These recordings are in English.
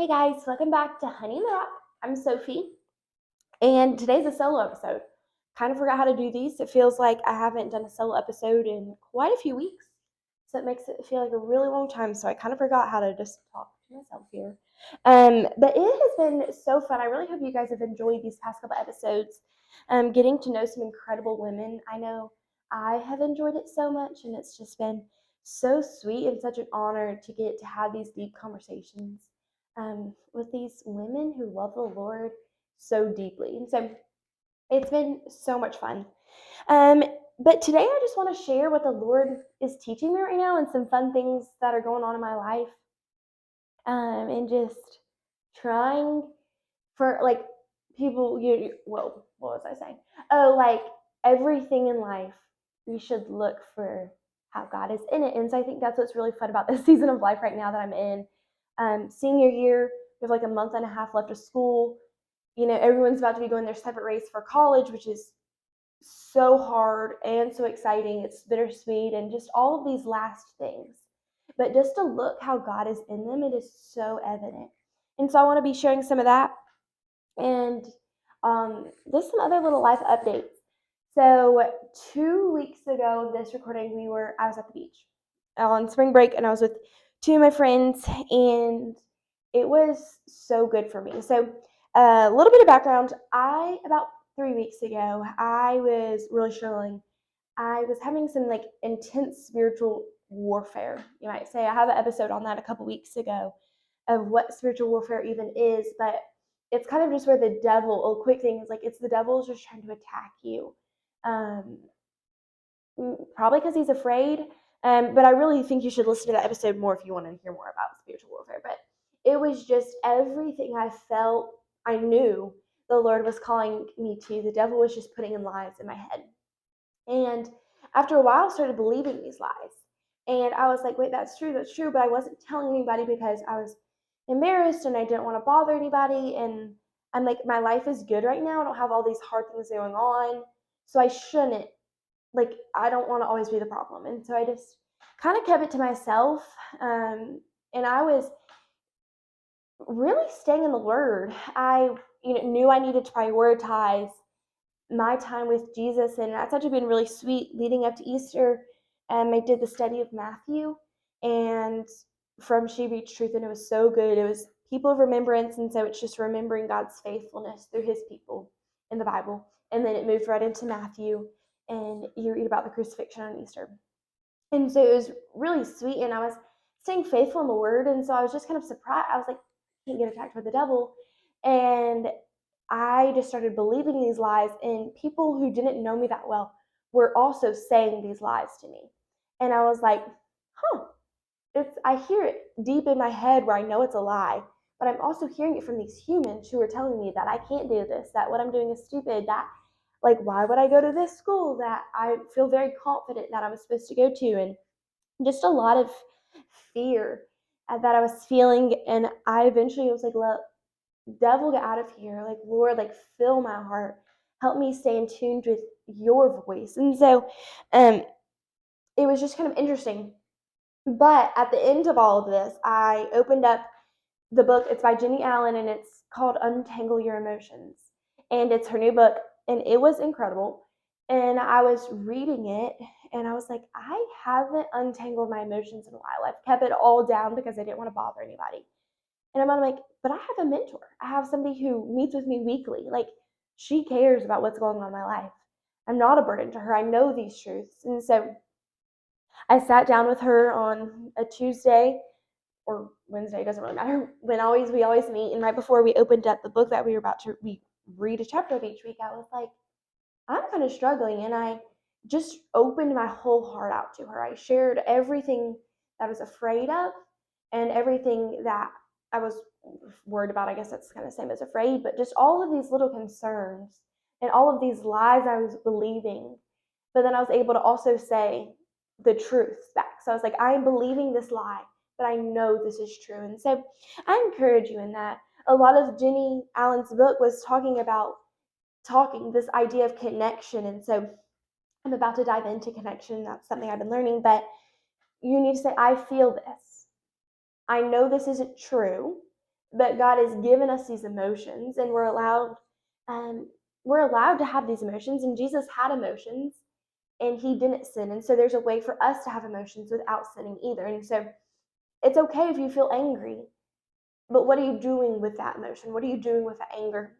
Hey guys, welcome back to Honey in the Rock. I'm Sophie, and today's a solo episode. Kind of forgot how to do these. It feels like I haven't done a solo episode in quite a few weeks, so it makes it feel like a really long time. So I kind of forgot how to just talk to myself here. But it has been so fun. I really hope you guys have enjoyed these past couple episodes. Getting to know some incredible women. I know I have enjoyed it so much, and it's just been so sweet and such an honor to get to have these deep conversations with these women who love the Lord so deeply. And so it's been so much fun. Um, but today I just want to share what the Lord is teaching me right now and some fun things that are going on in my life. And just trying for like people, well, what was I saying? Oh, like everything in life, we should look for how God is in it. And so I think that's what's really fun about this season of life right now that I'm in. Senior year, we have like a month and a half left of school. Everyone's about to be going their separate race for college, which is so hard and so exciting. It's bittersweet and just all of these last things. But just to look how God is in them, it is so evident. And so I want to be sharing some of that and just some other little life updates. So 2 weeks ago, this recording, I was at the beach on spring break, and I was with two of my friends, and it was so good for me. So a little bit of background: about 3 weeks ago, I was really struggling. I was having some like intense spiritual warfare, you might say. I have an episode on that a couple weeks ago of what spiritual warfare even is, but it's kind of just where the devil, a quick thing is like, it's the devil's just trying to attack you. Um, Probably because he's afraid. But I really think you should listen to that episode more if you want to hear more about spiritual warfare. But it was just everything I felt, I knew the Lord was calling me to. The devil was just putting in lies in my head. And after a while, I started believing these lies. And I was like, wait, that's true, but I wasn't telling anybody because I was embarrassed and I didn't want to bother anybody. And I'm like, my life is good right now. I don't have all these hard things going on. So I shouldn't, I don't want to always be the problem. And so I just kind of kept it to myself. And I was really staying in the Word. I knew I needed to prioritize my time with Jesus, and that's actually been really sweet leading up to Easter. I did the study of Matthew, and from She Reached Truth, and it was so good. It was people of remembrance, and so it's just remembering God's faithfulness through His people in the Bible. And then it moved right into Matthew, and you read about the crucifixion on Easter. And so it was really sweet, and I was staying faithful in the Word, and so I was just kind of surprised. I was like, I can't get attacked by the devil, and I just started believing these lies, and people who didn't know me that well were also saying these lies to me. And I was like, huh, I hear it deep in my head where I know it's a lie, but I'm also hearing it from these humans who are telling me that I can't do this, that what I'm doing is stupid, that like why would I go to this school that I feel very confident that I'm supposed to go to, and just a lot of fear that I was feeling. And I eventually was like, look, devil, get out of here. Like, Lord, like, fill my heart. Help me stay in tune with your voice. And so it was just kind of interesting. But at the end of all of this, I opened up the book. It's by Jennie Allen, and it's called Untangle Your Emotions. And it's her new book, and it was incredible. And I was reading it, and I was like, I haven't untangled my emotions in a while. I've kept it all down because I didn't want to bother anybody. And I'm like, but I have a mentor. I have somebody who meets with me weekly. Like, she cares about what's going on in my life. I'm not a burden to her. I know these truths. And so I sat down with her on a Tuesday or Wednesday, doesn't really matter. We always meet. And right before we opened up the book that we were about to read a chapter of each week, I was like, I'm kind of struggling. And I just opened my whole heart out to her. I shared everything that I was afraid of and everything that I was worried about. I guess that's kind of the same as afraid, but just all of these little concerns and all of these lies I was believing. But then I was able to also say the truth back. So I was like, I am believing this lie, but I know this is true. And so I encourage you in that. A lot of Jennie Allen's book was talking about this idea of connection. And so I'm about to dive into connection. That's something I've been learning, but you need to say, I feel this. I know this isn't true, but God has given us these emotions, and um, we're allowed to have these emotions. And Jesus had emotions, and he didn't sin. And so there's a way for us to have emotions without sinning either. And so it's okay if you feel angry, but what are you doing with that emotion? What are you doing with that anger?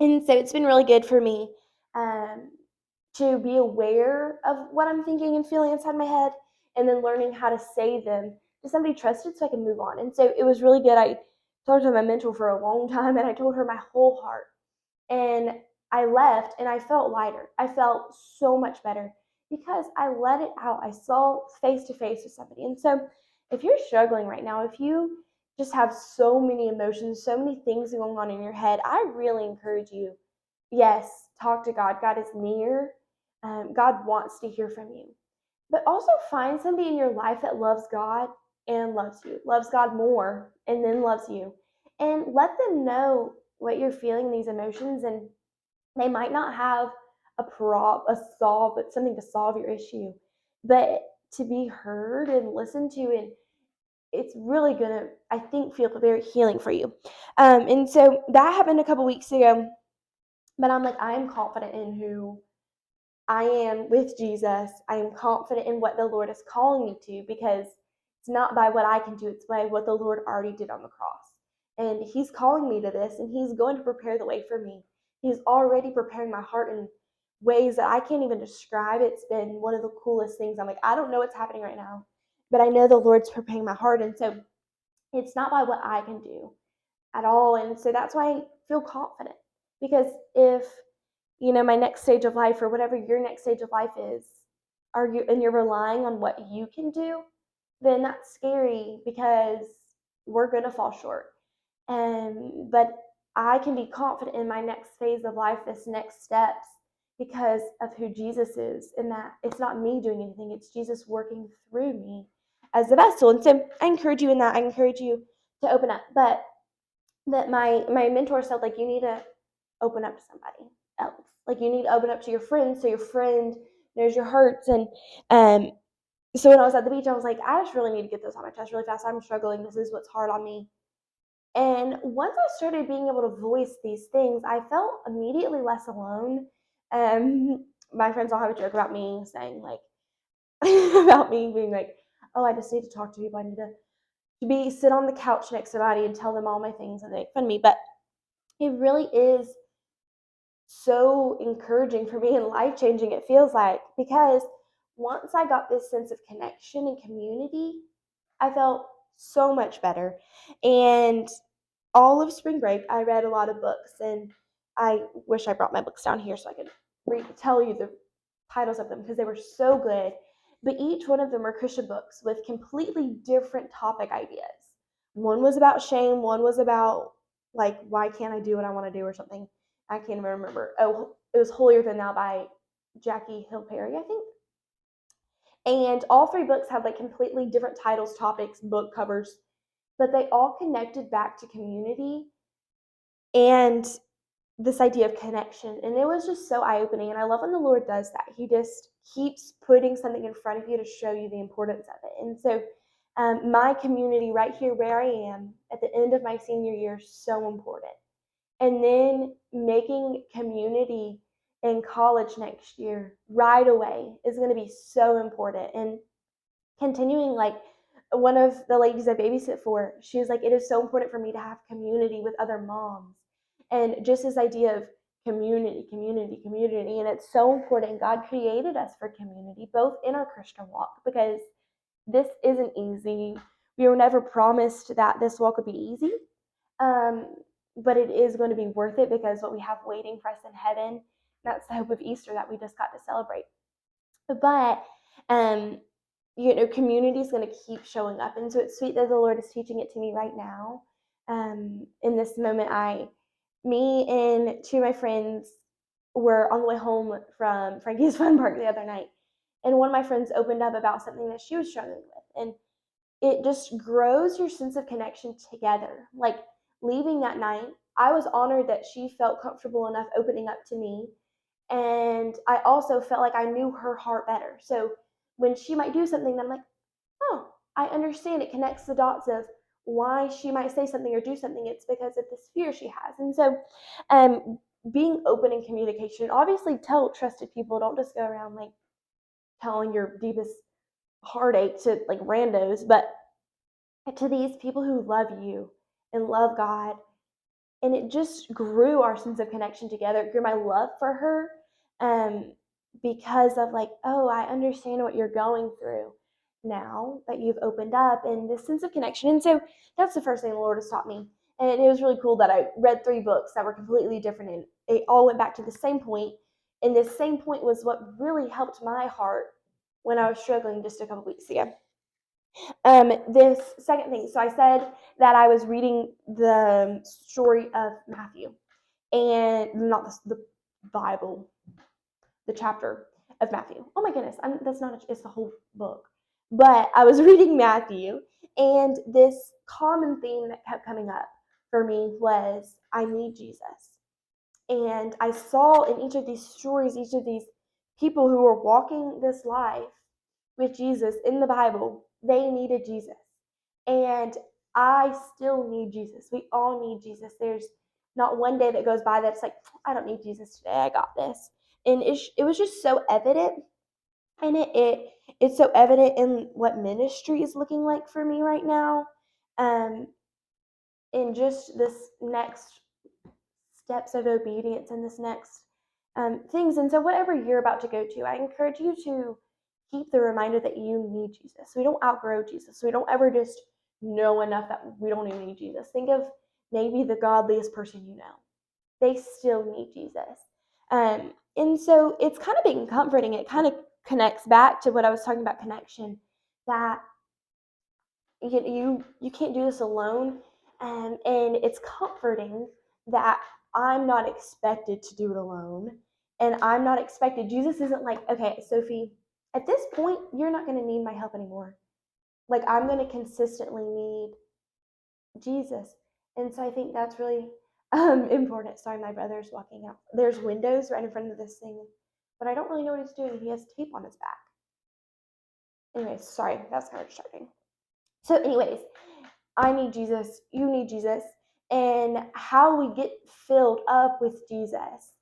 And so it's been really good for me um, to be aware of what I'm thinking and feeling inside my head, and then learning how to say them to somebody trusted so I can move on. And so it was really good. I talked to my mentor for a long time, and I told her my whole heart. And I left and I felt lighter. I felt so much better because I let it out. I saw face to face with somebody. And so if you're struggling right now, if you just have so many emotions, so many things going on in your head, I really encourage you, yes, talk to God. God is near. God wants to hear from you. But also find somebody in your life that loves God and loves you, loves God more, and then loves you. And let them know what you're feeling, these emotions, and they might not have something to solve your issue, but to be heard and listened to, and it's really gonna, I think, feel very healing for you. And so that happened a couple weeks ago, but I'm like, I am confident in who I am with Jesus. I am confident in what the Lord is calling me to, because it's not by what I can do, it's by what the Lord already did on the cross. And he's calling me to this, and he's going to prepare the way for me. He's already preparing my heart in ways that I can't even describe. It's been one of the coolest things. I'm like, I don't know what's happening right now, but I know the Lord's preparing my heart. And so it's not by what I can do at all. And so that's why I feel confident, because if my next stage of life, or whatever your next stage of life is, you're relying on what you can do, then that's scary, because we're going to fall short. But I can be confident in my next phase of life, this next steps, because of who Jesus is, and that it's not me doing anything, it's Jesus working through me as the vessel. And so I encourage you in that. I encourage you to open up. But that my mentor said, like, you need to open up to somebody else. Like, you need to open up to your friend, so your friend knows your hurts. And so when I was at the beach, I was like, I just really need to get this on my chest really fast. I'm struggling. This is what's hard on me. And once I started being able to voice these things, I felt immediately less alone. My friends all have a joke about me saying, like, about me being like, oh, I just need to talk to people. I need to sit on the couch next to somebody and tell them all my things, and they make fun of me. But it really is so encouraging for me and life changing, it feels like, because once I got this sense of connection and community, I felt so much better. And all of spring break, I read a lot of books, and I wish I brought my books down here so I could tell you the titles of them, because they were so good. But each one of them were Christian books with completely different topic ideas. One was about shame, one was about, like, why can't I do what I want to do, or something. I can't even remember. Oh, it was Holier Than Thou by Jackie Hill Perry, I think. And all three books had like completely different titles, topics, book covers, but they all connected back to community and this idea of connection. And it was just so eye-opening. And I love when the Lord does that. He just keeps putting something in front of you to show you the importance of it. And so my community right here where I am at the end of my senior year is so important. And then making community in college next year right away is going to be so important. And continuing, like, one of the ladies I babysit for, she was like, it is so important for me to have community with other moms. And just this idea of community, community, community. And it's so important. God created us for community, both in our Christian walk, because this isn't easy. We were never promised that this walk would be easy. But it is going to be worth it, because what we have waiting for us in heaven, that's the hope of Easter that we just got to celebrate. But community is going to keep showing up. And so it's sweet that the Lord is teaching it to me right now. In this moment, me and two of my friends were on the way home from Frankie's Fun Park the other night. And one of my friends opened up about something that she was struggling with. And it just grows your sense of connection together. Like, leaving that night, I was honored that she felt comfortable enough opening up to me. And I also felt like I knew her heart better. So when she might do something, I'm like, oh, I understand. It connects the dots of why she might say something or do something. It's because of this fear she has. And so, um, being open in communication, obviously tell trusted people. Don't just go around like telling your deepest heartache to like randos, but to these people who love you and love God. And it just grew our sense of connection together. It grew my love for her, um, because of like, oh, I understand what you're going through now that you've opened up, and this sense of connection. And so that's the first thing the Lord has taught me. And it was really cool that I read 3 books that were completely different, and it all went back to the same point. And this same point was what really helped my heart when I was struggling just a couple weeks ago. This second thing, so I said that I was reading the story of Matthew, and not the Bible, the chapter of Matthew. Oh my goodness, that's not it's the whole book. But I was reading Matthew, and this common theme that kept coming up for me was I need Jesus. And I saw in each of these stories, each of these people who were walking this life with Jesus in the Bible, they needed Jesus. And I still need Jesus. We all need Jesus. There's not one day that goes by that's like, I don't need Jesus today. I got this. And it was just so evident. And it's so evident in what ministry is looking like for me right now. In just this next steps of obedience and this next things. And so, whatever you're about to go to, I encourage you to keep the reminder that you need Jesus. We don't outgrow Jesus. We don't ever just know enough that we don't even need Jesus. Think of maybe the godliest person you know. They still need Jesus. And so it's kind of being comforting. It kind of connects back to what I was talking about connection, that you can't do this alone. And it's comforting that I'm not expected to do it alone, and I'm not expected. Jesus isn't like, okay, Sophie, at this point you're not going to need my help anymore. Like, I'm going to consistently need Jesus. And so I think that's really important. Sorry, my brother's walking out. There's windows right in front of this thing, but I don't really know what he's doing. He has tape on his back. Anyways, sorry, that's kind of distracting. So anyways, I need Jesus, you need Jesus. And how we get filled up with Jesus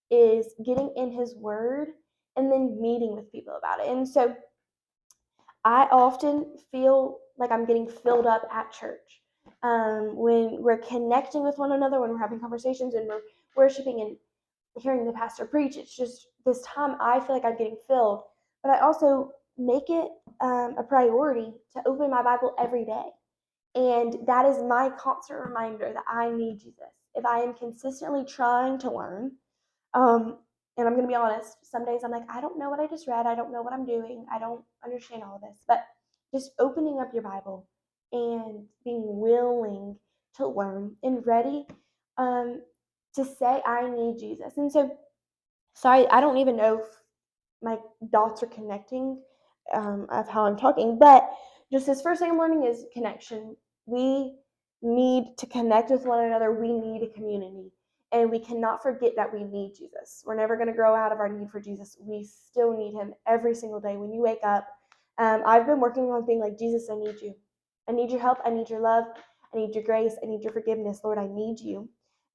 is getting in his word and then meeting with people about it. And so I often feel like I'm getting filled up at church, when we're connecting with one another, when we're having conversations and we're worshiping and hearing the pastor preach. It's just this time I feel like I'm getting filled. But I also make it a priority to open my Bible every day. And that is my constant reminder that I need Jesus. If I am consistently trying to learn, and I'm going to be honest, some days I'm like, I don't know what I just read. I don't know what I'm doing. I don't understand all of this. But just opening up your Bible and being willing to learn and ready to say, I need Jesus. And so, sorry, I don't even know if my dots are connecting of how I'm talking, but just this first thing I'm learning is connection. We need to connect with one another. We need a community. And we cannot forget that we need Jesus. We're never going to grow out of our need for Jesus. We still need him every single day. When you wake up, I've been working on being like, Jesus, I need you. I need your help. I need your love. I need your grace. I need your forgiveness. Lord, I need you.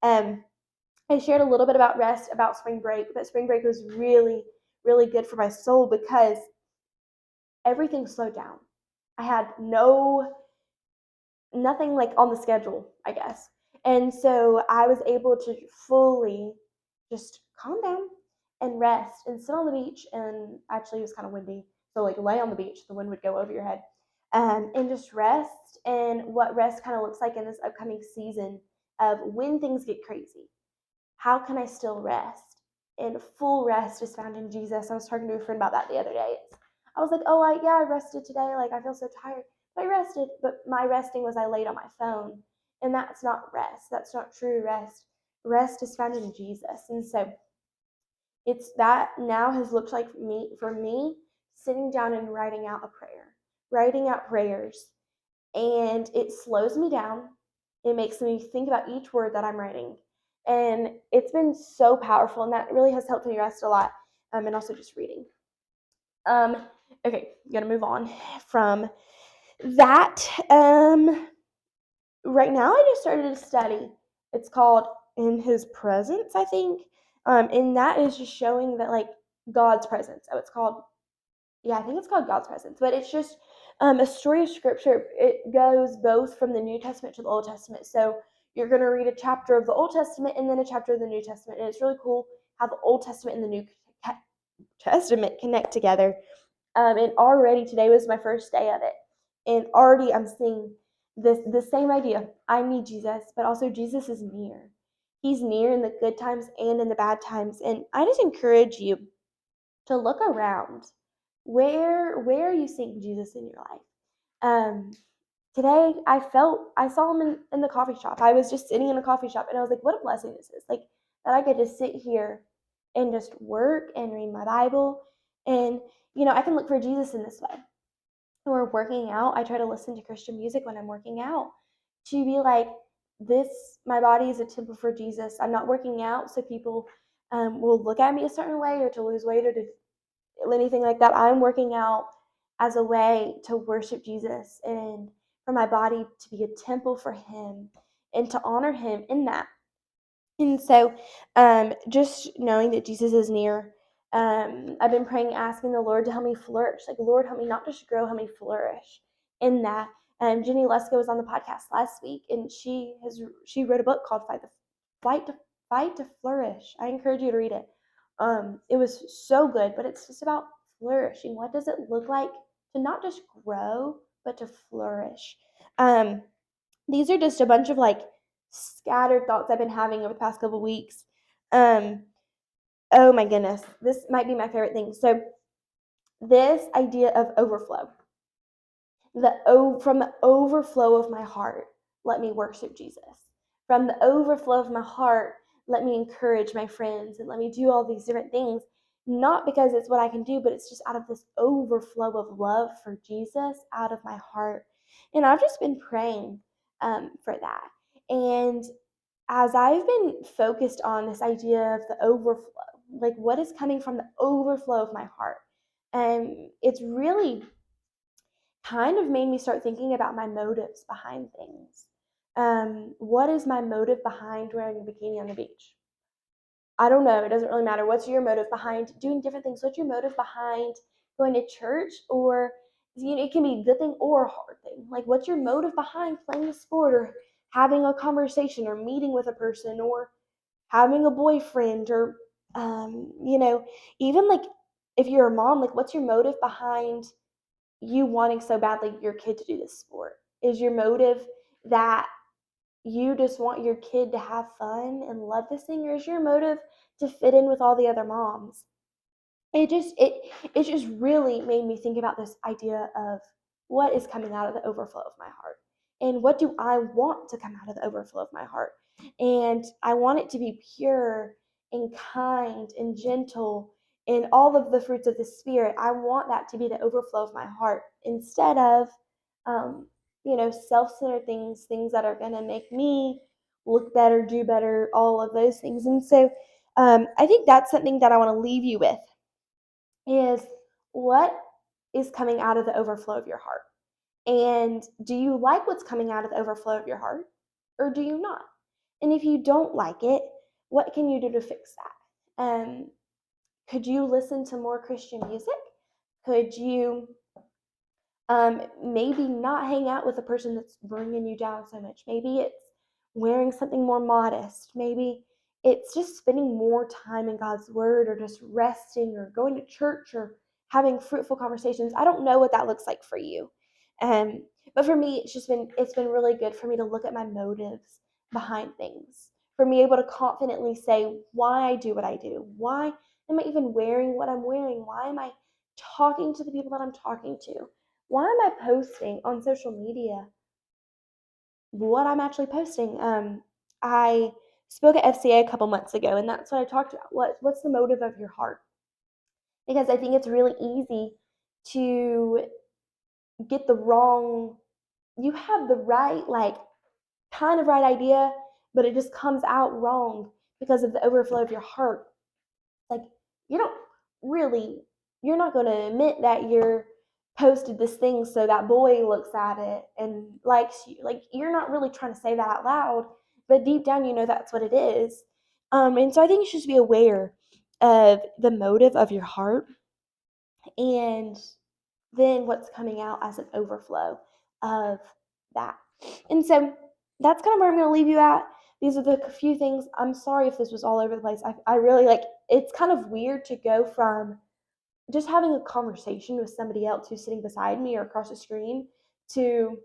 I shared a little bit about rest, about spring break, but spring break was really, really good for my soul because everything slowed down. I had nothing like on the schedule, I guess. And so I was able to fully just calm down and rest and sit on the beach. And actually, it was kind of windy. So, like, lay on the beach, the wind would go over your head, and just rest. And what rest kind of looks like in this upcoming season of when things get crazy. How can I still rest? And full rest is found in Jesus. I was talking to a friend about that the other day. I was like, oh, I rested today. Like, I feel so tired. I rested, but my resting was I laid on my phone. And that's not rest. That's not true rest. Rest is found in Jesus. And so it's that now has looked like for me, sitting down and writing out a prayer, writing out prayers. And it slows me down. It makes me think about each word that I'm writing. And it's been so powerful, and that really has helped me rest a lot, and also just reading. Okay, gonna move on from that. right now I just started a study. It's called In His Presence, I think. And that is just showing that like God's presence. Oh, it's called, yeah, I think it's called God's presence. But it's just a story of scripture. It goes both from the New Testament to the Old Testament. So you're going to read a chapter of the Old Testament and then a chapter of the New Testament. And it's really cool how the Old Testament and the New Testament connect together. And already today was my first day of it. And already I'm seeing the same idea. I need Jesus, but also Jesus is near. He's near in the good times and in the bad times. And I just encourage you to look around. Where are you seeing Jesus in your life? Um, Today I saw him in the coffee shop. I was just sitting in a coffee shop and I was like, what a blessing this is. Like that I get to sit here and just work and read my Bible. And, I can look for Jesus in this way. Or working out, I try to listen to Christian music when I'm working out to be like, this, my body is a temple for Jesus. I'm not working out so people will look at me a certain way or to lose weight or to anything like that. I'm working out as a way to worship Jesus and for my body to be a temple for Him and to honor Him in that. And so, just knowing that Jesus is near, I've been praying, asking the Lord to help me flourish. Like, Lord, help me not just grow, help me flourish in that. Jenny Lesko was on the podcast last week, and she wrote a book called Fight to Flourish. I encourage you to read it. It was so good, but it's just about flourishing. What does it look like to not just grow, but to flourish? These are just a bunch of like scattered thoughts I've been having over the past couple weeks. Um, oh my goodness, this might be my favorite thing. So this idea of overflow, from the overflow of my heart, let me worship Jesus. From the overflow of my heart, let me encourage my friends and let me do all these different things. Not because it's what I can do, but it's just out of this overflow of love for Jesus out of my heart. And I've just been praying for that. And as I've been focused on this idea of the overflow, like what is coming from the overflow of my heart, and it's really kind of made me start thinking about my motives behind things. What is my motive behind wearing a bikini on the beach? I don't know. It doesn't really matter. What's your motive behind doing different things? What's your motive behind going to church? Or it can be a good thing or a hard thing. Like, what's your motive behind playing a sport or having a conversation or meeting with a person or having a boyfriend or, even like if you're a mom, like, what's your motive behind you wanting so badly your kid to do this sport? Is your motive that you just want your kid to have fun and love this thing, or is your motive to fit in with all the other moms? It just really made me think about this idea of what is coming out of the overflow of my heart and what do I want to come out of the overflow of my heart. And I want it to be pure and kind and gentle and all of the fruits of the spirit. I want that to be the overflow of my heart instead of self-centered things that are going to make me look better, do better, all of those things. And so I think that's something that I want to leave you with is what is coming out of the overflow of your heart. And do you like what's coming out of the overflow of your heart or do you not? And if you don't like it, what can you do to fix that? Could you listen to more Christian music? Could you maybe not hang out with a person that's bringing you down so much? Maybe it's wearing something more modest. Maybe it's just spending more time in God's word or just resting or going to church or having fruitful conversations. I don't know what that looks like for you. But for me, it's been really good for me to look at my motives behind things. For me able to confidently say why I do what I do. Why am I even wearing what I'm wearing? Why am I talking to the people that I'm talking to? Why am I posting on social media what I'm actually posting? I spoke at FCA a couple months ago, and that's what I talked about. What's the motive of your heart? Because I think it's really easy to get the wrong. You have the right, like, kind of right idea, but it just comes out wrong because of the overflow of your heart. Like, you don't really, you're not going to admit that you're posted this thing so that boy looks at it and likes you. Like, you're not really trying to say that out loud, but deep down, you know that's what it is. And so I think you should just be aware of the motive of your heart and then what's coming out as an overflow of that. And so that's kind of where I'm going to leave you at. These are the few things. I'm sorry if this was all over the place. I really like it's kind of weird to go from just having a conversation with somebody else who's sitting beside me or across the screen to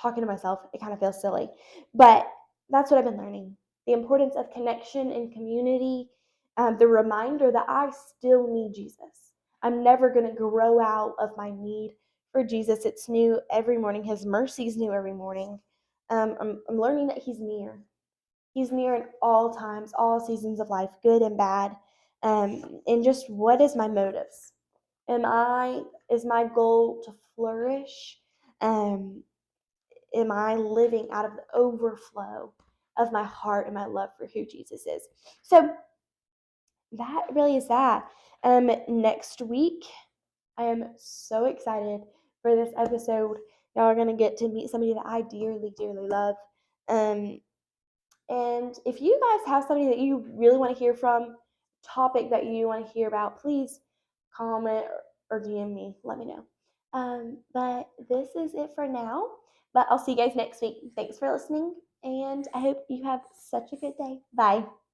talking to myself. It kind of feels silly. But that's what I've been learning, the importance of connection and community, the reminder that I still need Jesus. I'm never going to grow out of my need for Jesus. It's new every morning. His mercy is new every morning. I'm learning that He's near. He's near in all times, all seasons of life, good and bad. And just what is my motives? Is my goal to flourish? Um, am I living out of the overflow of my heart and my love for who Jesus is? So that really is that. Next week, I am so excited for this episode. Y'all are going to get to meet somebody that I dearly, dearly love. Um, and if you guys have somebody that you really want to hear from, topic that you want to hear about, please comment or DM me. Let me know. But this is it for now. But I'll see you guys next week. Thanks for listening, and I hope you have such a good day. Bye.